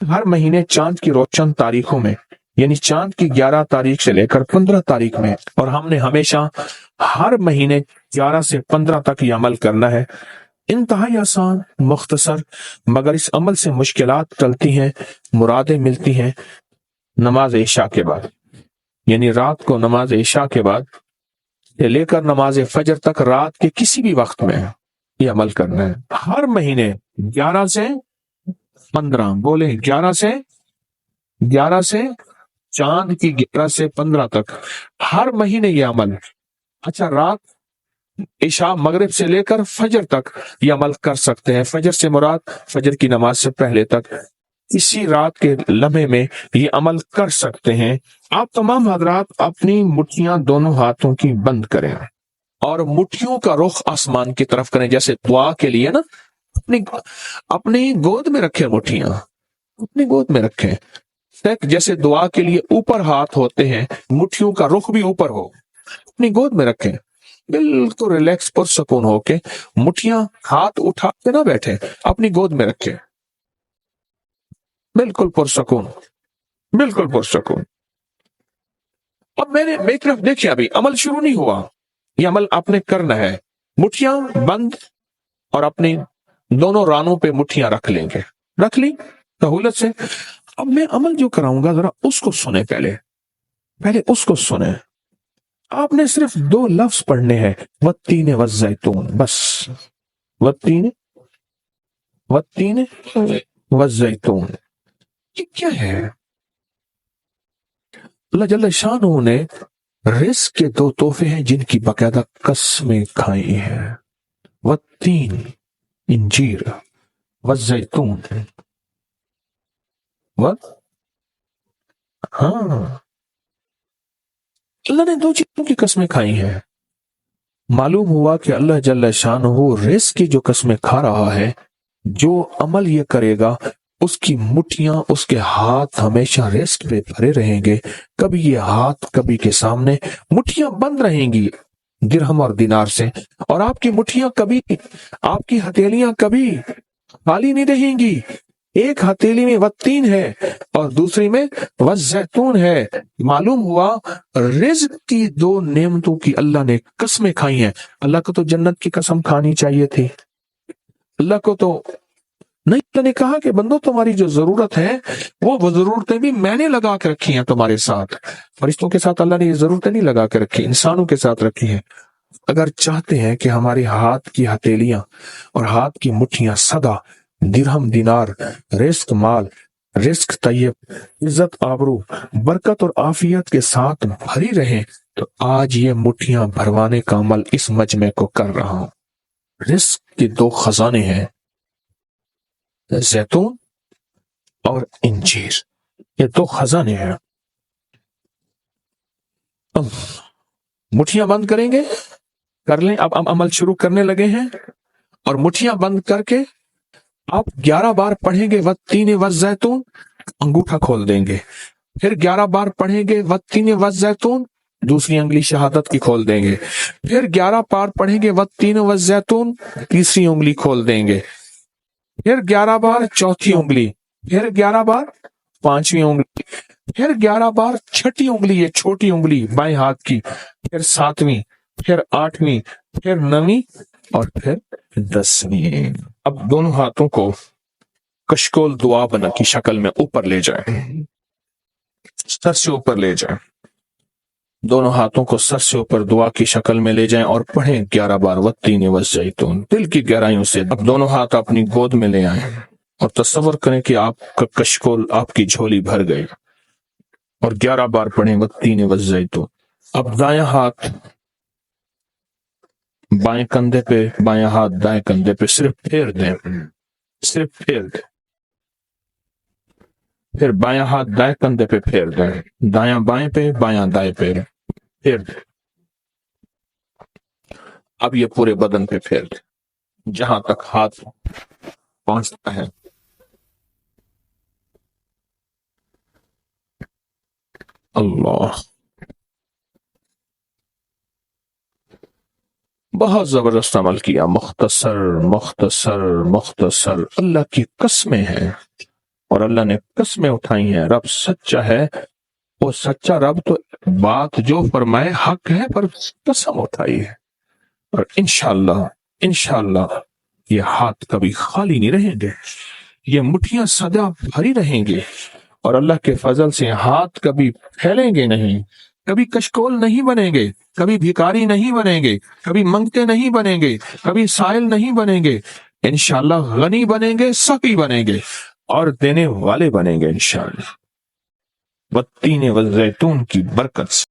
ہر مہینے چاند کی روشن تاریخوں میں، یعنی چاند کی 11 تاریخ سے لے کر 15 تاریخ میں، اور ہم نے ہمیشہ ہر مہینے 11 سے 15 تک یہ عمل کرنا ہے۔ انتہائی آسان، مختصر، مگر اس عمل سے مشکلات ٹلتی ہیں، مرادیں ملتی ہیں۔ نماز عشاء کے بعد، یعنی رات کو نماز عشاء کے بعد سے لے کر نماز فجر تک رات کے کسی بھی وقت میں یہ عمل کرنا ہے۔ ہر مہینے 11 سے 15، بولے 11 سے چاند کی 11 سے 15 تک ہر مہینے یہ عمل۔ اچھا، رات عشاء مغرب سے لے کر فجر تک یہ عمل کر سکتے ہیں۔ فجر سے مراد فجر کی نماز سے پہلے تک اسی رات کے لمحے میں یہ عمل کر سکتے ہیں۔ آپ تمام حضرات اپنی مٹھیاں دونوں ہاتھوں کی بند کریں اور مٹھیوں کا رخ آسمان کی طرف کریں، جیسے دعا کے لیے نا اپنی گود میں رکھیں، مٹھیاں اپنی گود میں رکھیں، جیسے دعا کے لیے اوپر ہاتھ ہوتے ہیں، مٹھیوں کا رخ بھی اوپر ہو، اپنی گود میں رکھیں، بالکل ریلیکس پرسکون ہو کے، مٹھیاں ہاتھ اٹھا کے نہ بیٹھے، اپنی گود میں رکھیں، بالکل پرسکون، بالکل پرسکون۔ اب میری طرف دیکھیں، ابھی عمل شروع نہیں ہوا، یہ عمل آپ نے کرنا ہے۔ مٹھیاں بند اور اپنی دونوں رانوں پہ مٹھیاں رکھ لیں گے، رکھ لی سہولت سے۔ اب میں عمل جو کراؤں گا ذرا اس کو سنیں، پہلے اس کو سنیں۔ آپ نے صرف 2 لفظ پڑھنے ہیں، والتین والزیتون، بس والتین والزیتون۔ یہ کیا ہے؟ اللہ جل شانہ نے رزق کے 2 تحفے ہیں جن کی باقاعدہ قسمیں کھائی ہیں، والتین انجیر، والزیتون، ہاں، اللہ نے 2 چیزوں کی قسمیں کھائی ہیں۔ معلوم ہوا کہ اللہ جل شانہ رزق کی جو قسمیں کھا رہا ہے، جو عمل یہ کرے گا اس کی مٹھیاں، اس کے ہاتھ ہمیشہ رزق پہ بھرے رہیں گے، کبھی یہ ہاتھ کبھی کے سامنے، مٹھیاں بند رہیں گی درہم اور دینار سے، اور آپ کی مٹھیاں کبھی، آپ کی ہتھیلیاں کبھی خالی نہیں رہیں گی۔ ایک ہتھیلی میں والتین ہے اور دوسری میں والزیتون ہے۔ معلوم ہوا رزق کی 2 نعمتوں کی اللہ نے قسمیں کھائی ہیں۔ اللہ کو تو جنت کی قسم کھانی چاہیے تھی، اللہ کو تو نہیں، اللہ نے کہا کہ بندو تمہاری جو ضرورت ہے وہ ضرورتیں بھی میں نے لگا کے رکھی ہیں تمہارے ساتھ۔ فرشتوں کے ساتھ اللہ نے یہ ضرورتیں نہیں لگا کے رکھی، انسانوں کے ساتھ رکھی ہیں۔ اگر چاہتے ہیں کہ ہمارے ہاتھ کی ہتھیلیاں اور ہاتھ کی مٹھیاں سدا درہم دینار، رزق مال، رزق طیب، عزت آبرو، برکت اور عافیت کے ساتھ بھری رہیں، تو آج یہ مٹھیاں بھروانے کا عمل اس مجمع کو کر رہا ہوں۔ رزق کے 2 خزانے ہیں، زیتون اور انجیر، یہ 2 خزانے ہیں۔ مٹھیاں بند کریں گے، کر لیں، اب عمل شروع کرنے لگے ہیں، اور مٹھیاں بند کر کے آپ 11 بار پڑھیں گے والتین والزیتون، انگوٹھا کھول دیں گے، پھر 11 بار پڑھیں گے والتین والزیتون، دوسری انگلی شہادت کی کھول دیں گے، پھر 11 بار پڑھیں گے والتین والزیتون، تیسری انگلی کھول دیں گے، پھر 11 بار چوتھی انگلی، پھر 11 بار پانچویں انگلی، پھر 11 بار چھٹی انگلی، یہ چھوٹی انگلی بائیں ہاتھ کی، پھر 7ویں، پھر 8ویں، پھر 9ویں، اور پھر 10ویں۔ اب دونوں ہاتھوں کو کشکول دعا بنا کی شکل میں اوپر لے جائیں، سر سے اوپر لے جائیں، دونوں ہاتھوں کو سر سے اوپر دعا کی شکل میں لے جائیں اور پڑھیں 11 بار والتین والزیتون دل کی گہرائیوں سے۔ اب دونوں ہاتھ اپنی گود میں لے آئیں اور تصور کریں کہ آپ کا کشکول، آپ کی جھولی بھر گئی، اور 11 بار پڑھیں والتین والزیتون۔ اب دایاں ہاتھ بائیں کندھے پہ، بایاں ہاتھ دائیں کندھے پہ، صرف پھیر دیں، صرف پھیر دیں، پھر بایاں ہاتھ دائیں کندھے پہ پھیر دیں، دایاں بائیں پہ، بایاں دائیں پہ پھیر دیں۔ اب یہ پورے بدن پہ پھیر دیں جہاں تک ہاتھ پہنچتا ہے۔ اللہ، بہت زبردست عمل کیا، مختصر مختصر مختصر، اللہ کی قسمیں ہیں، اور اللہ نے قسمیں اٹھائی ہیں، رب سچا ہے، وہ سچا رب تو بات جو فرمائے حق ہے، پر قسم اٹھائی ہے۔ اور انشاءاللہ یہ ہاتھ کبھی خالی نہیں رہیں گے، یہ مٹھیاں سدا بھری رہیں گے، اور اللہ کے فضل سے ہاتھ کبھی پھیلیں گے نہیں، کبھی کشکول نہیں بنیں گے، کبھی بھکاری نہیں بنیں گے، کبھی منگتے نہیں بنیں گے، کبھی سائل نہیں بنیں گے، انشاءاللہ غنی بنیں گے، سخی بنیں گے، اور دینے والے بنیں گے انشاءاللہ۔ والتین والزیتون کی برکت سے